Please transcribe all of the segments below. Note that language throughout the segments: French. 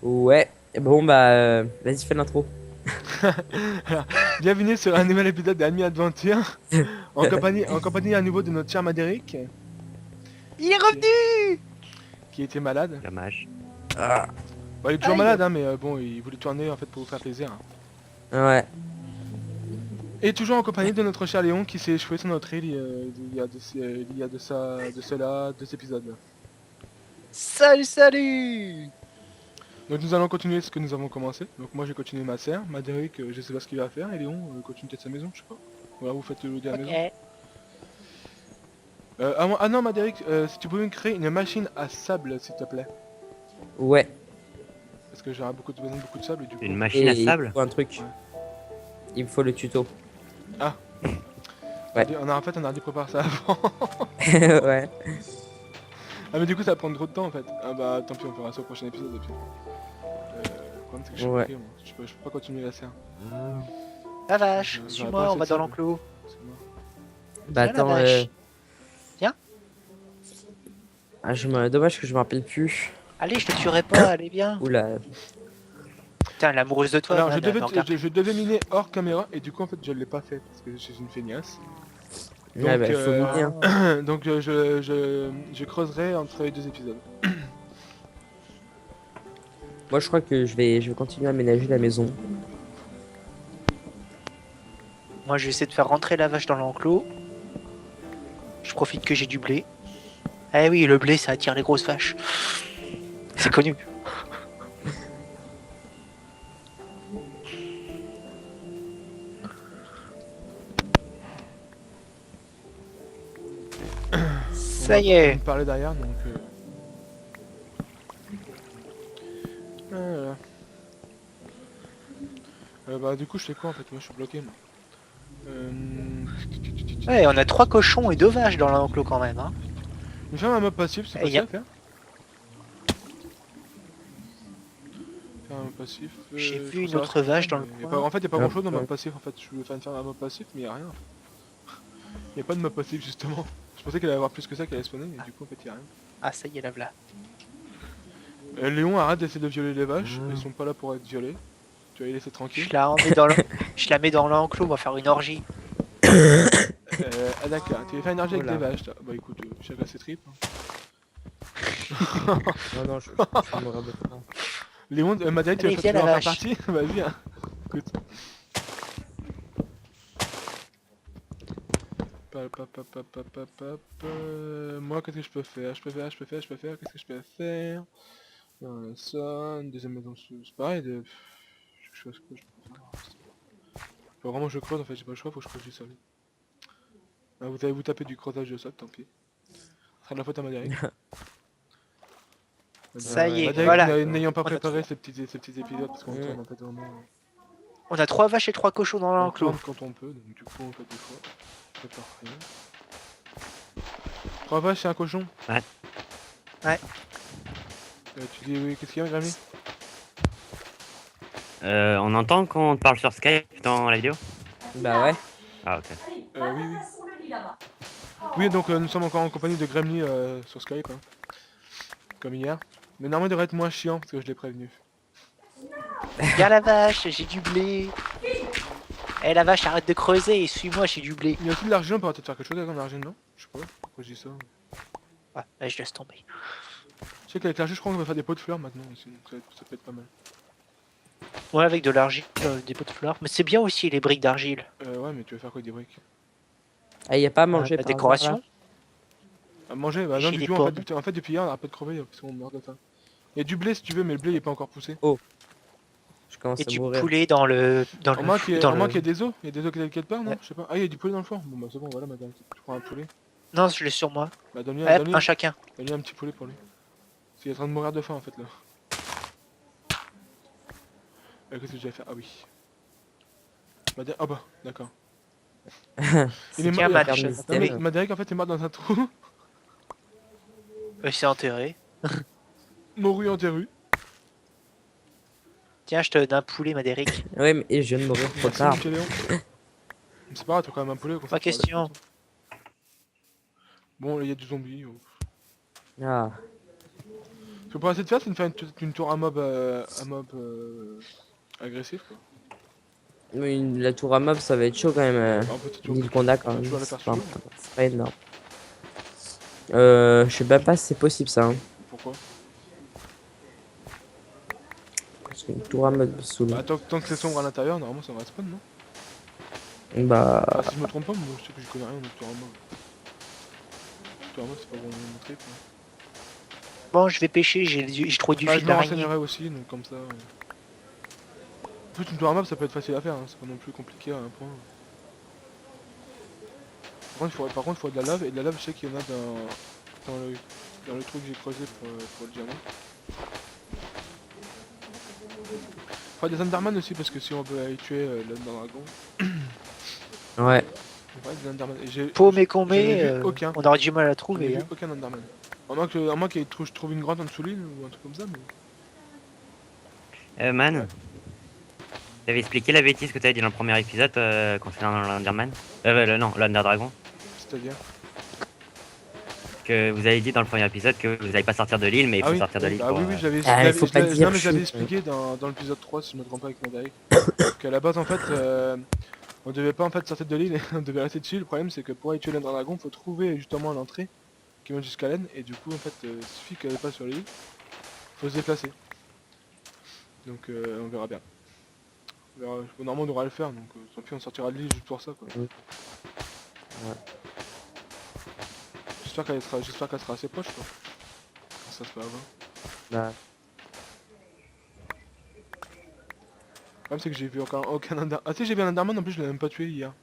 Ouais. Bon, bah, vas-y, fais l'intro. Alors, bienvenue sur un nouvel épisode d'Ami Adventure, en compagnie à nouveau de notre cher Madéric, Il est qui, revenu. qui était malade. Dommage. Ah, Bon, il est toujours Aïe. malade, hein, mais bon, il voulait tourner en fait pour vous faire plaisir, hein. ouais. Et toujours en compagnie de notre cher Léon qui s'est échoué sur notre île il y a de cela 2 épisodes. Salut, salut. Donc nous allons continuer ce que nous avons commencé. Donc moi j'ai continué ma serre, Madéric je sais pas ce qu'il va faire, et Léon continue peut-être sa maison, je sais pas. Voilà, vous faites le de la maison. Ok. Ah non Madéric, si tu pouvais me créer une machine à sable s'il te plaît. Ouais. Parce que j'aurai besoin de beaucoup de sable et du coup... Une Et machine à il sable? faut un truc. Ouais. Il me faut le tuto. Ah. Ouais. En fait on a dû préparer ça avant. Ouais. Ah mais du coup ça va prendre trop de temps en fait. Ah bah tant pis on fera ça au prochain épisode et puis... le problème c'est que je suis Ouais. bloqué moi. Je peux pas continuer la serre. La vache, J'aurais suis-moi, pas on assez va de dans sable. l'enclos. C'est mort. Bah, Viens, la attends, vache. ah, dommage que je me rappelle plus. Allez, je te tuerai pas, allez bien. Oula. Putain, l'amoureuse de toi, Alors man, me regarde. je devais miner hors caméra et du coup en fait je l'ai pas fait parce que je suis une feignasse. Ouais, bah, il faut miner, hein. Donc je creuserai entre les 2 épisodes. Moi, je crois que je vais continuer à aménager la maison. Moi, je vais essayer de faire rentrer la vache dans l'enclos. Je profite que j'ai du blé. Eh oui, le blé, ça attire les grosses vaches. C'est connu. Ça y On est. me parlait derrière donc... Voilà. Bah du coup je fais quoi en fait, moi je suis bloqué moi. Ouais, on a 3 cochons et 2 vaches dans l'enclos quand même, hein. Je vais faire un mob passif, c'est Et possible y a- à faire. Faire un mob passif... J'ai je vu trouve une ça autre reste vache bien, dans le mais y a coin. pas... En fait y a pas Ah, grand chose dans le ouais. mob passif en fait, je voulais faire un mob passif mais y a rien. Y a pas de mob passif justement. Je pensais qu'il allait y avoir plus que ça qui allait spawner et du coup en fait y a rien. Ah, ça y est, la v'là. Léon arrête d'essayer de violer les vaches, elles sont pas là pour être violées. Tu vas les laisser tranquilles. Je la mets dans l'enclos, on va faire une orgie. Ah d'accord, tu veux faire une énergie avec Voilà. des vaches toi. Bah écoute, chacun ses tripes. Non, non, je vais mourir de faim. Léon, Madeleine, tu Allez, veux viens, la en faire vache. partie? Vas-y, hein. Écoute. Moi, qu'est-ce que je peux faire? Qu'est-ce que je peux faire? Ça, une deuxième maison, c'est pareil. Je sais pas ce que je peux faire. Faut vraiment que je creuse en fait, j'ai pas le choix, faut que je creuse du sol. Ah, vous allez vous taper du creusage de sol, tant pis. Ce sera de la faute à Madéric. Ça y est, Madéric, voilà. n'ayant pas On a préparé trois. ces petits épisodes, parce qu'on tourne en fait vraiment... On a 3 vaches et 3 cochons dans On l'enclos. tourne quand on peut, donc du coup on fait des fois. C'est parfait. 3 vaches et un cochon. Ouais. Ouais. Tu dis oui, qu'est-ce qu'il y a, Grammy? On entend quand on parle sur Skype dans la vidéo? Bah, ouais. Ah, ok. Oui, oui. Oui, donc nous sommes encore en compagnie de Gremly sur Skype, hein. Comme hier. Mais normalement il devrait être moins chiant parce que je l'ai prévenu. Viens la vache, j'ai du blé. Eh la vache, arrête de creuser et suis-moi, j'ai du blé. Il y a aussi de l'argent, on pourrait peut-être faire quelque chose avec l'argent, non? Je sais pas, pourquoi je dis ça. Ah, là, je laisse tomber. Je sais qu'avec l'argent, je crois qu'on va faire des pots de fleurs maintenant aussi, donc ça peut être pas mal. Ouais, avec de l'argile, des pots de fleurs. Mais c'est bien aussi les briques d'argile. Ouais, mais tu vas faire quoi avec des briques? Ah, y a pas à manger La par hasard, décoration. À manger? Bah non, J'ai du des tout, pommes. en fait depuis hier on arrête pas de crever parce qu'on meurt de faim. Il y a du blé si tu veux, mais le blé il est pas encore poussé. Je commence Et à du mourir. poulet dans le. En moins qu'il y, dans ait le... des os, il y a des os quelque part, non? Ouais. Je sais pas. Ah, il y a du poulet dans le fond. Bon bah c'est bon, voilà madame, tu prends un poulet. Non, je l'ai sur moi. Bah donne-lui Hop, donne-lui- un chacun. donne-lui un petit poulet pour lui. Parce qu'il est en train de mourir de faim en fait là. Qu'est-ce que je vais faire? Ah oui. Ah bah, d'accord. Il est Tiens, mort. match. Non, Non mais mais- Madéric en fait est mort dans un trou. Il s'est enterré. Mouru enterré. Tiens, je te donne un poulet, Madéric. Ouais, mais et je viens de mourir trop Merci tard. Michel-Léon. C'est pas grave, t'as quand même un poulet. comme ça, Pas tu vas question. aller. Bon, là il y a du zombie. Ah. Parce qu'on pourrait essayer de faire, c'est de faire une tour à mob, agressif quoi. Oui, la tour à mob, ça va être chaud quand même. On peut toujours, L'île qu'on a quand on peut même. toujours la C'est faire pas, sous l'eau. c'est pas énorme. Je sais même pas si c'est possible ça. Hein. Pourquoi? Parce qu'une tour à mob sous l'eau. Bah, tant que c'est sombre à l'intérieur, normalement ça va spawn, non? Bah. Enfin, si je me trompe pas, moi je sais que je connais rien de tour à mob. Tour à mob, c'est pas vraiment mon trip. Hein. Bon, je vais pêcher, j'ai trouvé du Bah, fil je me d'araignée. renseignerai aussi, donc comme ça. En plus, une tour à mob ça peut être facile à faire, hein. C'est pas non plus compliqué à un point. Par contre, il faut de la lave, et de la lave, je sais qu'il y en a dans le trou que j'ai creusé pour le diamant. Enfin, des Enderman aussi, parce que si on veut aller tuer l'Ender Dragon. Ouais. Ouais, des Enderman. Et Paumé j'en ai combé, vu aucun. on aurait du mal à J'en ai trouver. vu Hein. aucun Enderman. À moins qu'il trouve une grotte en dessous de l'île ou un truc comme ça, mais. Man, Ouais. t'avais expliqué la bêtise que t'avais dit dans le premier épisode concernant l'Enderman non, l'Under Dragon. C'est-à-dire. Que vous avez dit dans le premier épisode que vous n'allez pas sortir de l'île, mais il faut Ah oui, sortir de l'île ah pour. oui, oui, j'avais Ah, il faut pas dire non, mais j'avais shit. expliqué dans l'épisode 3, si je me trompe pas avec Mandarek, qu'à la base, en fait, on devait pas en fait sortir de l'île et on devait rester dessus. Le problème, c'est que pour aller tuer l'Ender Dragon, faut trouver justement l'entrée qui mène jusqu'à l'En, et du coup, en fait, il suffit qu'elle est pas sur l'île, faut se déplacer. Donc, on verra bien. Normalement, on devra le faire, donc tant pis, on sortira de l'île juste pour ça, quoi. Ouais. J'espère qu'elle sera assez proche, quoi. Ça se peut avoir. Bah. Le problème, c'est que j'ai vu aucun Ender... Ah, tu sais, j'ai vu un Enderman, en plus, je l'ai même pas tué hier.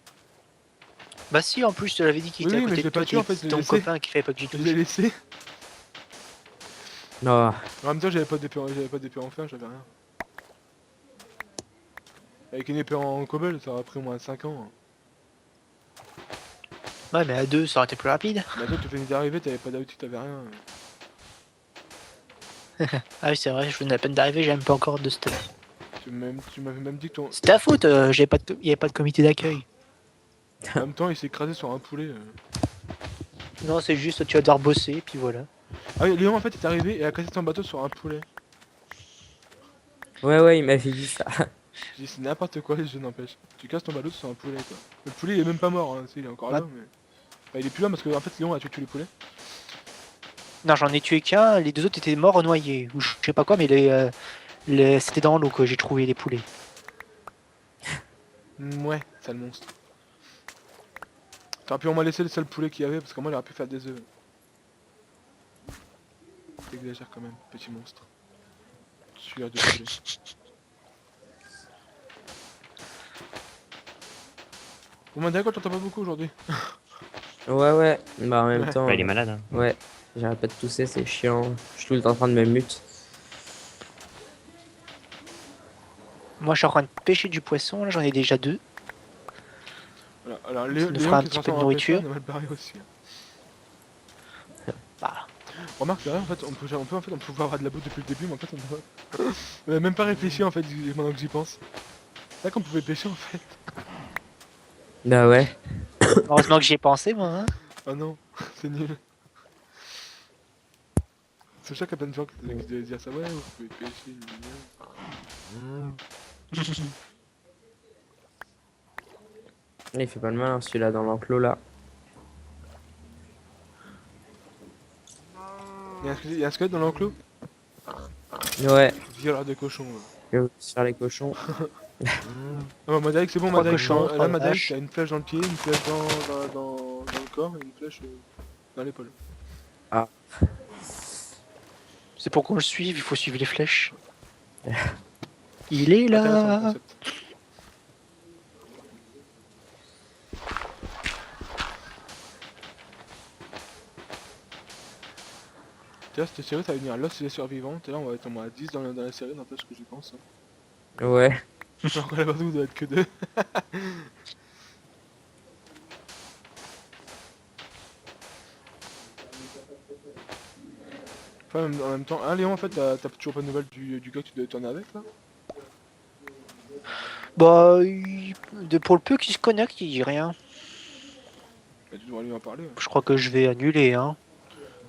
Bah si, en plus, je te l'avais dit qu'il Oui, était à mais côté je de l'ai pas toi, tué, en fait, je l'ai ton laissé. copain qui fait pas que j'y Je touche. l'ai laissé. Non. En même temps, j'avais pas d'épée en fer, j'avais rien. Avec une épée en cobble, ça aurait pris au moins 5 ans. Ouais, mais à deux, ça aurait été plus rapide. Bah toi, tu venais d'arriver, t'avais pas d'outil, t'avais rien. Ah oui, c'est vrai, je venais à peine d'arriver, j'ai même pas encore de stuff. Tu m'avais même dit que ton... C'est ta faute, il y avait pas de comité d'accueil. En même temps, il s'est écrasé sur un poulet. Non, c'est juste, tu vas devoir bosser, puis voilà. Ah oui, Léon, en fait, est arrivé et a cassé son bateau sur un poulet. Ouais, il m'avait dit ça. J'ai dit, c'est n'importe quoi, les jeux, n'empêche. Tu casses ton bateau sur un poulet, quoi. Le poulet, il est même pas mort, hein. Si, il est encore Ah. là, mais... Bah, il est plus là parce que, en fait, Léon a tué tous les poulets. Non, j'en ai tué qu'un, les deux autres étaient morts noyés, ou je sais pas quoi, mais c'était dans l'eau que j'ai trouvé les poulets. Ouais, sale monstre. T'aurais pu au moins laisser le seul poulet qu'il y avait, parce que moi, il aurait pu faire des œufs. T'exagères quand même, petit monstre. Tueur de poulet. Bon, bah, d'accord, t'entends pas beaucoup aujourd'hui. Ouais. Bah en même Ouais. temps. Ouais, il est malade. Hein. Ouais. J'arrête pas de tousser, c'est chiant. Je suis tout le temps en train de me mute. Moi, je suis en train de pêcher du poisson, là, j'en ai déjà deux. Voilà, alors nous Léon fera un qui se petit peu de transforme en nourriture. pêcheur, on a mal barré aussi. Bah, Remarque, derrière, en fait, on peut avoir de la bouffe depuis le début, mais en fait, on a même pas réfléchi, en fait, maintenant que j'y pense. C'est là qu'on pouvait pêcher, en fait. Bah ouais. heureusement que j'y ai pensé, moi. Hein. Ah non, c'est nul. C'est sûr qu'il y a plein de gens qui devaient dire ça, ouais, vous pouvez pêcher, Il fait pas le mal, hein, celui-là dans l'enclos là. Il y a un squelette dans l'enclos. Ouais. Violeur de cochon. Je vais faire les cochons. Ah bah Madaïk, c'est bon, Trois Madaïk. cochons, Là, trois Madaïk, vaches. t'as une flèche dans le pied, une flèche dans le corps et une flèche dans l'épaule. C'est pour qu'on le suive, il faut suivre les flèches. Il est Intéressant le là. concept. Tiens, cette série, ça va venir Lost et les survivants. Là, on va être au moins à 10 dans la série, n'empêche que j'y pense. Hein. Ouais. Alors que la base, doit être que 2. Enfin, en même temps, hein, Léon, en fait, t'as toujours pas de nouvelles du gars que tu devais tourner avec, là? Bah, pour le peu qu'il se connecte, il dit rien. Bah, tu devrais lui en parler. Ouais. Je crois que je vais annuler, hein.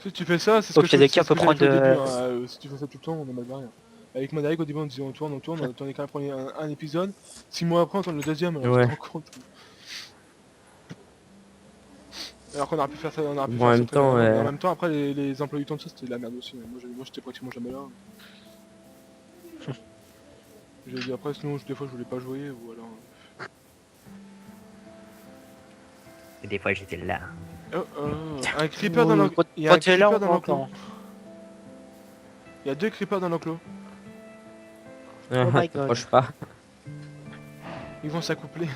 Si tu fais ça, c'est ce Au que pire je des cas, c'est ce on que peut j'avais fait au prendre, début, hein. Si tu fais ça tout le temps, on est mal barré. Avec Madarik, au début, on disait on tourne, on tournait qu'à prendre un épisode. 6 mois après, on tourne le deuxième, alors Ouais. tu te rends compte. Alors qu'on aurait pu faire ça, on aurait pu Bon, en faire ça même très temps, bien. Mais en ouais. même temps, après, les emplois du temps de ça, c'était de la merde aussi. Moi, j'étais pratiquement jamais là. J'ai dit après, sinon, des fois, je voulais pas jouer, ou alors... Et des fois, j'étais là. Oh, oh, un creeper dans l'enclos. Il y a un Quand t'es là, creeper on dans l'enclos. t'entend. Il y a 2 creepers dans l'enclos. Oh my god. T'approches pas. Ils vont s'accoupler.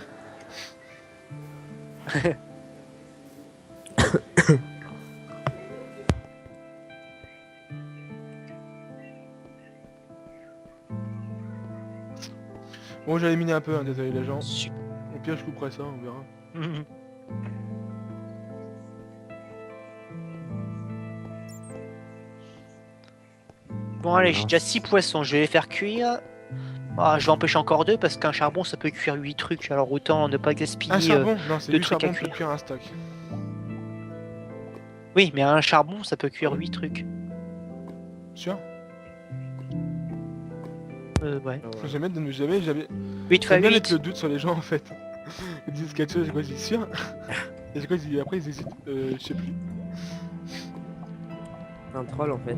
Bon, j'allais miner un peu, hein, désolé les gens. Super. Au pire, je couperai ça, on verra. Bon allez, j'ai déjà 6 poissons, je vais les faire cuire. Ah, je vais empêcher encore 2 parce qu'un charbon ça peut cuire 8 trucs, alors autant ne pas gaspiller. Un charbon Non, c'est 2 8 trucs à charbons pour cuire. cuire un stock. Oui, mais un charbon ça peut cuire 8 trucs. Sûr Ouais. J'aime bien, 8 fois j'aime bien mettre 8. le doute sur les gens en fait. Ils disent quelque chose, j'ai quoi, je dis sûr. Et j'ai quoi, après ils hésitent, je sais plus. Un troll en fait.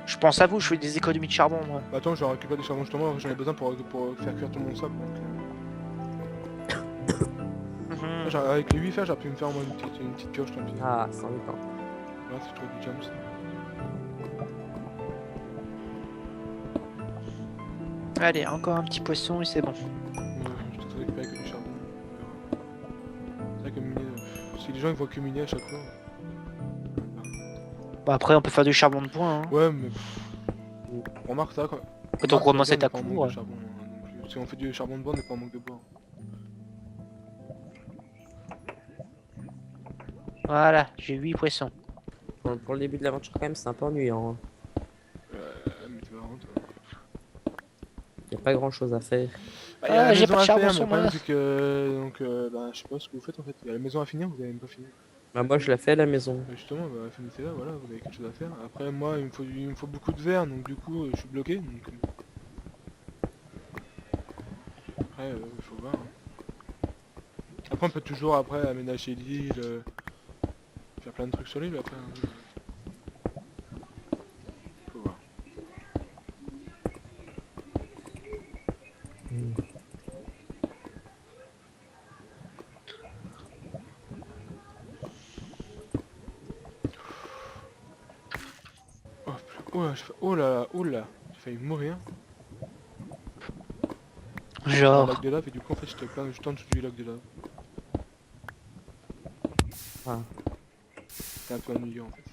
Je pense à vous, je fais des économies de charbon moi. Bah attends, je vais récupérer des charbons justement, j'en ai besoin pour faire cuire tout mon sable. Donc, avec les 8 fers, j'aurais pu me faire moi une petite pioche tant pis. Ah, sans le temps. Là, c'est trop du jams. Allez, encore un petit poisson et c'est bon. Je te récupérer que du charbon. C'est vrai que miner, si les gens ils voient que miner à chaque fois. Bah après on peut faire du charbon de bois. Hein. Ouais, mais remarque ça quoi. Quand on commence à être être à court. Si on fait du charbon de bois, on n'est pas en manque de bois. Voilà, j'ai 8 poissons. Pour le début de l'aventure, quand même, c'est un peu ennuyant. Hein. Mais tu vas vraiment, toi. Y a pas grand chose à faire. Bah, y a la j'ai maison pas de à charbon faire, mais sur le problème moi. c'est que bah, je sais pas ce que vous faites en fait. Il y a la maison à finir, vous avez même pas fini. Bah, moi, je la fais à la maison. Bah, justement, bah, finissez là, voilà, vous avez quelque chose à faire. Après, moi, il me faut beaucoup de verre, donc du coup, je suis bloqué. Donc... Après, faut voir. Hein. Après, on peut toujours après aménager l'île, faire plein de trucs sur l'île après. Hein. Faut voir. Oh là, oh là, oh là, j'ai failli mourir. Dans le Genre. lac de lave et du coup en fait je tente du lac de lave. Ah. C'est un peu ennuyant en fait.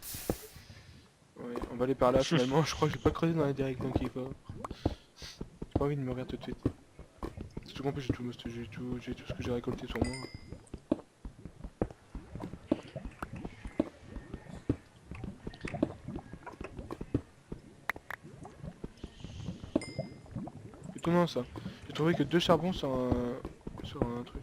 Ouais, on va aller par là finalement, je crois que je vais pas creuser dans la direction qu'il faut. J'ai pas envie de mourir tout de suite. Surtout qu'en plus j'ai tout ce que j'ai récolté sur moi. Étonnant ça. J'ai trouvé que 2 charbons sur un truc.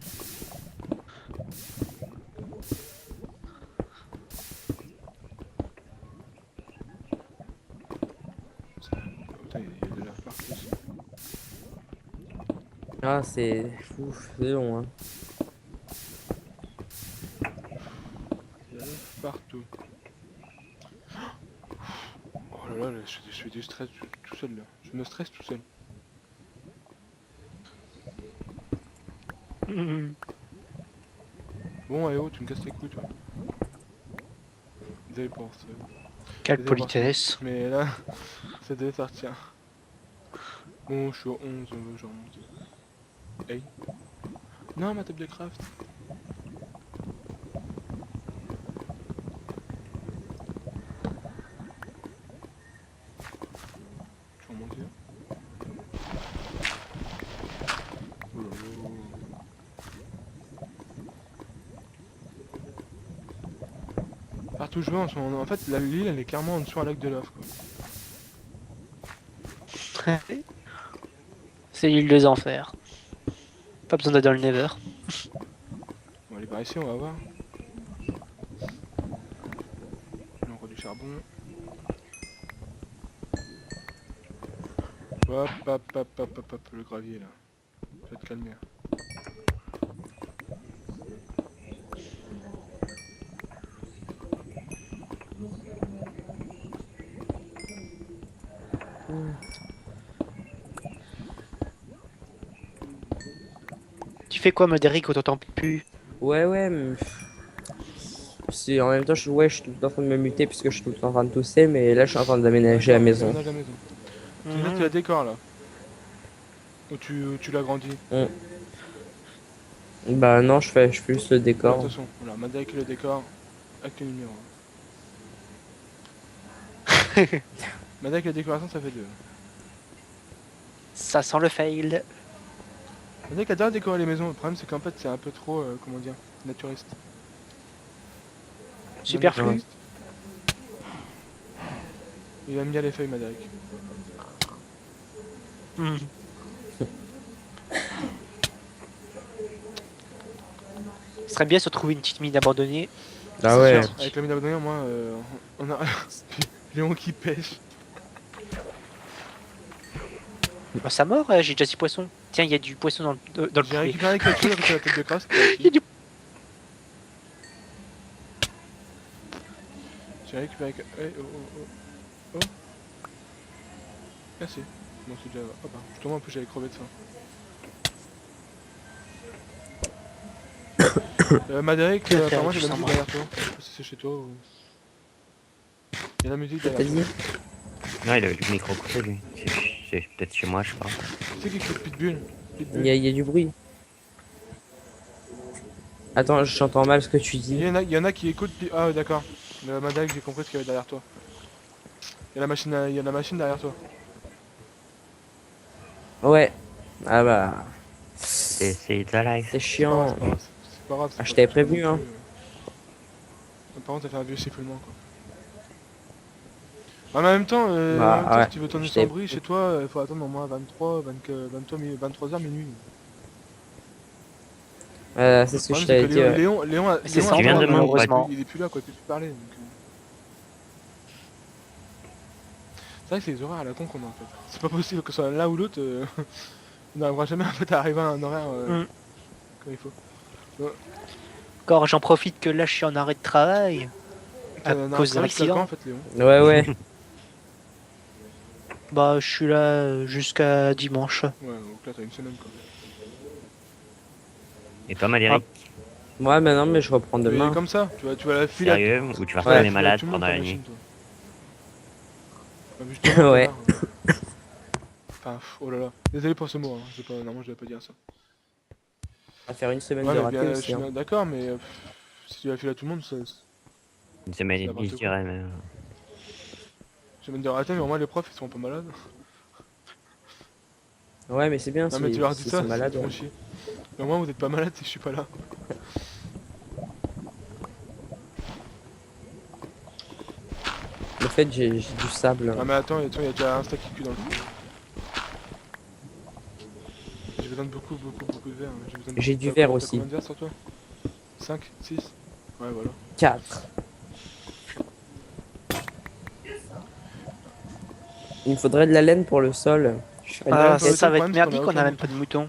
Putain, il y a de la partout aussi. Ah, c'est fou, c'est long. Hein. Il y a de la partout. Oh là là, je fais du stress tout seul là. Je me stresse tout seul. Bon, Aéo, tu me casses les couilles toi. Désolé pour ça. Quelle Désolé pour ça. politesse. Mais là, ça devait sortir. Bon, je suis au 11, je remonte. Hey. Non, ma table de craft. Je vais remonter. Oh là là. Partout où je vais en fait l'île elle est clairement en dessous un lac de lave quoi. C'est l'île des enfers. Pas besoin d'aller dans le Never. Bon, allez, par ici, on va voir. J'ai encore du charbon. Hop, hop, hop, hop, hop, hop, le gravier là. Je vais te calmer. Tu fais quoi, Modéric, on t'entend plus? Ouais, ouais, mais... En même temps, ouais, je suis tout le temps en train de me muter puisque je suis tout le temps en train de tousser, mais là, je suis en train d'aménager la D'accord, maison. déménage la maison. Tu veux dire que tu la décores là? Ou tu l'agrandis? Bah non, je fais juste le Ouais, décor. attention, voilà, Madec le décor avec le numéro. Madec la décoration ça fait 2. Ça sent le fail. Madec adore décorer les maisons, le problème c'est qu'en fait c'est un peu trop, comment dire, naturiste. Superflu. Naturiste. Il aime bien les feuilles Madec. Hmm. Ce serait bien de se trouver une petite mine abandonnée. Ah C'est ouais. sûr, avec la mine abandonnée, moi, on a Léon qui pêche. Bah, ça mort, j'ai déjà 6 poissons. Tiens, il y a du poisson dans le J'ai poulet. récupéré quelque chose avec la tête de crasse. Il y a du- J'ai récupéré... Eh, oh, oh, oh. Oh. Merci. Bon, c'est déjà... Oh bah, justement, en plus, j'avais crevé de faim. Maderic, Que faire, apparemment, tu j'ai la sens musique mal. derrière toi. Je sais pas si c'est chez toi ou... Il y a la musique T'as derrière dit? toi. Non, il avait le micro coupé lui. C'est peut-être chez moi, je sais pas. Tu sais qui écoute Pitbull? Il y a du bruit. Attends, j'entends mal ce que tu Il dis. y en a qui écoutent... Ah, d'accord. Maderic, j'ai compris ce qu'il y avait derrière toi. Il y a la machine derrière toi. Ouais. Ah bah, C'est ta life. c'est chiant. C'est pas grave, c'est pas grave. Ah, je t'avais prévenu, hein. Par contre, ça fait un vieux sifflement, quoi. Ah, mais en même temps, Bah, ouais. si tu veux tourner Je sans t'ai- bruit chez toi, il faut attendre au moins 23h minuit. C'est ce que Le je problème, t'avais c'est que dit. Ouais. Léon C'est Léon ça, a- viens de demain, malheureusement. il est plus là, quoi, il peut plus parler. Donc, c'est vrai que c'est les horaires à la con qu'on a en fait. C'est pas possible que ce soit l'un ou l'autre, on n'arrivera jamais en fait à arriver à un horaire comme il faut. Encore, j'en profite que là, je suis en arrêt de travail. À On a cause de un jusqu'à quand, l'accident. en fait, Léon? Ouais, ouais. Bah, je suis là jusqu'à dimanche. Ouais, donc là t'as une semaine quoi. Et toi, Madéric, Ouais, bah non, mais je reprends Mais demain. comme ça, tu vas la filer. sérieux Ou tu vas Ouais, retourner tu vas malade tout le monde pendant sur la machine, nuit? toi. Ah, justement, Ouais. connard. Enfin, oh là là. Désolé pour ce mot, hein. Normalement je devais pas dire ça. On va faire une semaine Ouais, de mais raté bien, je aussi. suis Hein. d'accord, mais si tu la files à tout le monde, Une semaine et demie, n'importe je quoi. dirais, mais... je vais me dire raté, mais au moins les profs ils seront pas malades. Ouais, mais c'est bien Non, mais si tu leur dis si ça, c'est c'est malade. trop chier. Mais au moins vous êtes pas malade si je suis pas là. Le fait, j'ai du sable. Ah, mais attends, il y a déjà un stack qui cul dans le fond. J'ai besoin de beaucoup de verre. Hein. J'ai du T'as verre combien- aussi. T'as combien de verre sur toi? 5, 6. Ouais, voilà. 4. Il me faudrait de la laine pour le sol. Je ferais de la Ah, laine. ça ça va le être problème, merdique, c'est qu'on on a a aucun même pas de moutons.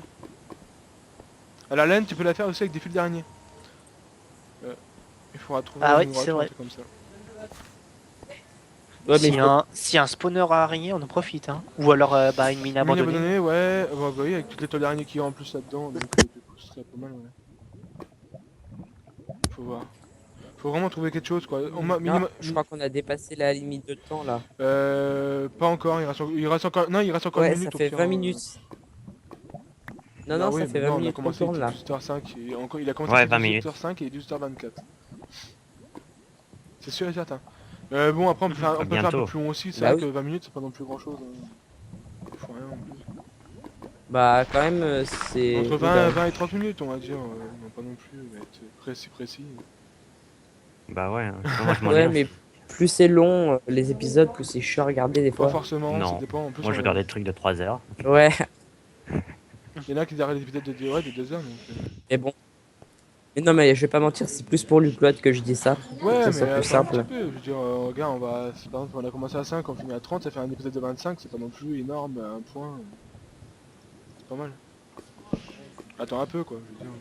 À la laine, tu peux la faire aussi avec des fils d'araignée. Il faudra trouver Ah un ouais, endroit, c'est un vrai. truc comme ça. Ouais, mais Si il faut- si un spawner à araignée, on en profite. Hein. Ou alors bah, une mine Mine abandonnée. abandonnée, ouais, bah oui, avec toutes les toiles d'araignée qu'il y a en plus là-dedans, donc du coup ce serait pas mal, ouais. Faut voir. Faut vraiment trouver quelque chose quoi. Non, je crois qu'on a dépassé la limite de temps là. Pas encore, il reste encore. Non, il reste encore Ouais, une ça minute. fait 20 minutes. Non, non, ça fait 20 on a minutes qu'on commencé, tourne il là. était 18h05. Il a commencé Ouais, à 20 minutes. 18h05 et il est 18h24. C'est sûr et certain. Bon, après, on peut faire un peu Bientôt. plus long aussi. C'est Bah vrai oui. que 20 minutes, c'est pas non plus grand chose. Il faut rien en plus. Bah, quand même, c'est. Entre 20 et 30 minutes, on va dire. Non, pas non plus être précis. Bah ouais, hein. Moi, je m'en Ouais, mais plus c'est long, les épisodes, plus c'est chiant à regarder des Pas fois. forcément, ça Non. dépend. En plus, Moi, je regardais des trucs de 3 heures. Ouais, il y en a qui arrêtent des épisodes de 2 heures. Donc, mais bon. Mais non, mais je vais pas mentir, c'est plus pour l'upload que je dis ça. Ouais, ça mais soit plus attends un simple. petit peu. Je veux dire, regarde, par exemple, on a commencé à 5, on finit à 30, ça fait un épisode de 25, c'est pas non plus énorme, un point. C'est pas mal. Attends un peu, quoi, je veux dire.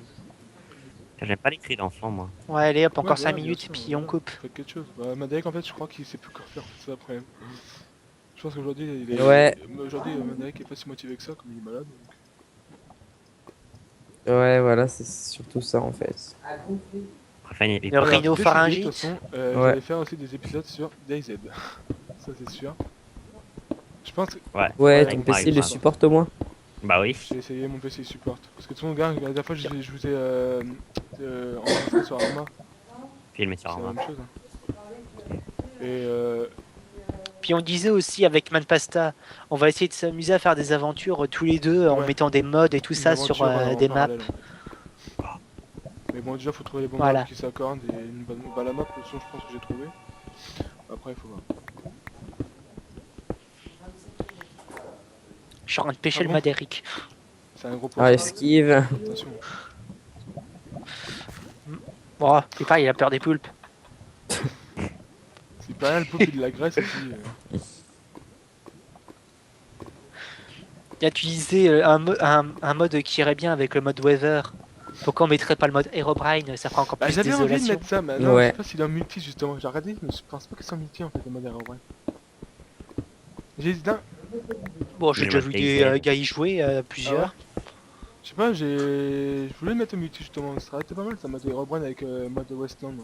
J'aime pas les cris d'enfant, moi. Ouais, allez hop, encore Ouais, 5 voilà, bien minutes, sûr, puis on voilà. coupe. Faites quelque chose. Bah, Madec, en fait, je crois qu'il sait plus quoi faire, c'est ça le problème. Je pense qu'aujourd'hui, il est... Ouais. Aujourd'hui, Madec est pas si motivé que ça, comme il est malade. Donc... Ouais, voilà, c'est surtout ça en fait. Enfin, il est Le pas- Alors, j'ai décidé, de toute rhinopharyngite. façon, Ouais. j'allais faire aussi des épisodes sur DayZ. Ça, c'est sûr. Je pense que Ouais. Ouais, Ouais, ton Mario PC le Kart. supporte au moins. Bah oui. j'ai essayé, mon PC support. Parce que tout le monde, gars, la dernière fois, je vous ai enregistré sur Arma. Film sur C'est la Arma. même chose. Hein. Et Puis on disait aussi avec Manpasta, on va essayer de s'amuser à faire des aventures tous les deux en Ouais. mettant des mods et tout une ça sur aventure, en des maps. parallèle, en fait. Mais bon, déjà, faut trouver les bons Voilà. maps qui s'accordent et une bonne bah, la map, de toute façon, je pense que j'ai trouvé. Après, il faut voir. Je suis en train de pêcher Ah le bon Madéric. C'est un gros Ah, poisson. esquive. Attention. Oh, c'est pareil, il a peur des poulpes. C'est pas mal, le poulpe, il de la graisse aussi. Là, tu disais un mode qui irait bien avec le mode Weather. Pourquoi on mettrait pas le mode Herobrine? Ça fera encore Bah, plus j'avais envie de désolation. mettre ça, mais non, Ouais. je sais pas s'il est en multi justement. J'ai regardé, mais je pense pas que c'est en multi en fait, le modèle en vrai. J'ai hésité, Bon, j'ai Mais déjà le vu mode des DayZ. gars y jouer, plusieurs. je sais pas, je voulais le mettre en multi justement. Ça aurait été pas mal, ça mode Herobrine avec mode Westland.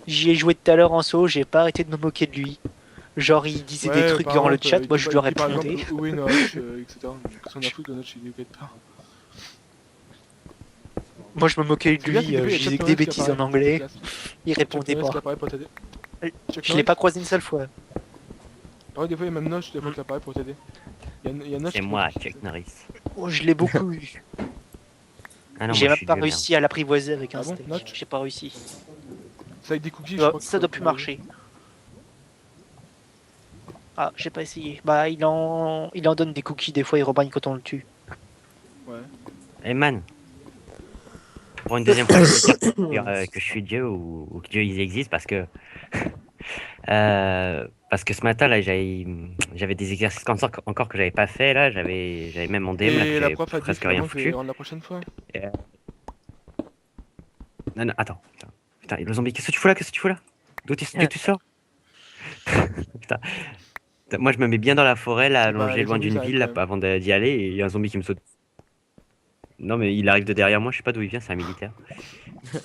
J'y ai joué tout à l'heure en solo, j'ai pas arrêté de me moquer de lui. Genre, il disait des trucs dans le chat, moi je lui répondais. Où est Notch, etc. Qu'est-ce qu'on a foutu de Notch, il est pas. Moi je me moquais de C'est bien lui, qu'il y a je disais que des bêtises en anglais, il répondait pas. l'appareil pour t'aider. Je l'ai pas croisé une seule fois. Ouais, des fois, il y a même Notch qui l'appareil pour t'aider. Il y a Notch C'est qui moi, peut- Chuck Norris. Oh, je l'ai beaucoup eu. Ah non, J'ai moi, même je suis pas vieux, réussi à l'apprivoiser avec un Ah bon, steak. Notch J'ai pas réussi. Ça avec des cookies, je Ça crois. ça doit plus marcher. Ah, j'ai pas essayé. Bah, il en donne des cookies des fois, il rebagne quand on le tue. Ouais. merde. Eh man. Pour une deuxième fois, je peux dire que je suis Dieu ou que Dieu il existe parce que parce que ce matin là j'avais des exercices encore que j'avais pas fait là, j'avais même mon DM là que Et la j'avais prof a dit presque que rien vraiment, je vais foutu. rendre la prochaine fois. Non, non, attends. Putain, le zombie, qu'est-ce que tu fous là? Qu'est-ce que tu fous là? D'où tu sors? Putain. Moi, je me mets bien dans la forêt, là, Eh bah, allongé les loin zombies, d'une ça arrive ville, là, quand même. avant d'y aller, et il y a un zombie qui me saute. Non, mais il arrive de derrière moi, je sais pas d'où il vient, c'est un militaire.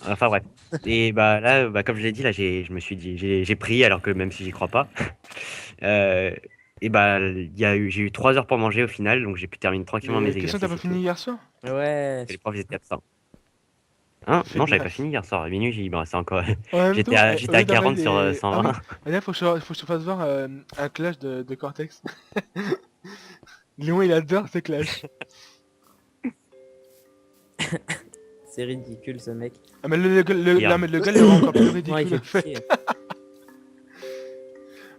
Enfin, bref. Et bah là, bah, comme je l'ai dit, là, je me suis dit, j'ai prié, alors que même si j'y crois pas. Euh, et bah, j'ai eu 3 heures pour manger au final, donc j'ai pu terminer tranquillement mes Mais question, t'as exercices. pas fini hier soir? Ouais. Et les profs ils étaient absents. Hein? Fais Non, j'avais gaffe. pas fini hier soir. À minuit, il me restait encore. En même J'étais temps, à, au j'étais à lieu d'envoyer 40 sur des- 120. Ah oui, là, faut que je te fasse voir un clash de Cortex. Léon, il adore ces clashs. C'est ridicule ce mec. Ah, mais le Hier. non, mais le gars, il est encore plus Ouais, il ridicule. fait chier.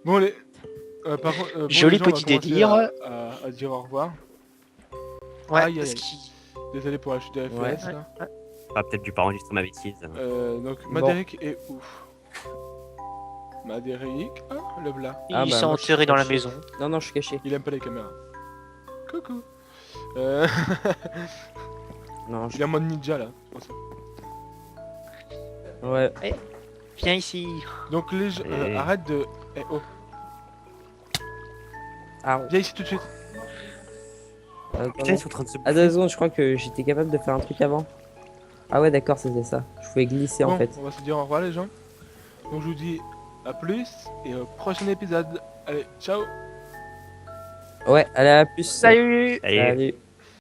Bon, par contre, bon, Joli les gens, on va petit commencer délire. à dire au revoir. Ouais, Aïe, aïe, parce aïe. qu'il... Désolé pour la chute de FPS, Ouais. là. Ah, peut-être dû pas enregistrer ma bêtise. Donc, Madéric est où? Madéric, ah, le blas. Ils Ah, bah, sont moi, je enterrés suis dans la caché. maison. Non, non, je suis caché. Il aime pas les caméras. Coucou. Non, Il est en mode ninja, là. c'est pour ça. Ouais. Viens ici. Donc, les gens, Et- arrête de... Eh, oh, Ah, viens ici tout de suite. Putain, ils sont en train de se Ah, 2 secondes, je crois que j'étais capable de faire un truc avant. Ah ouais, d'accord, c'était ça. Je pouvais glisser en Bon, fait. on va se dire au revoir, les gens. Donc, je vous dis à plus et au prochain épisode. Allez, ciao. Ouais, allez, à plus. Salut! Allez. Salut.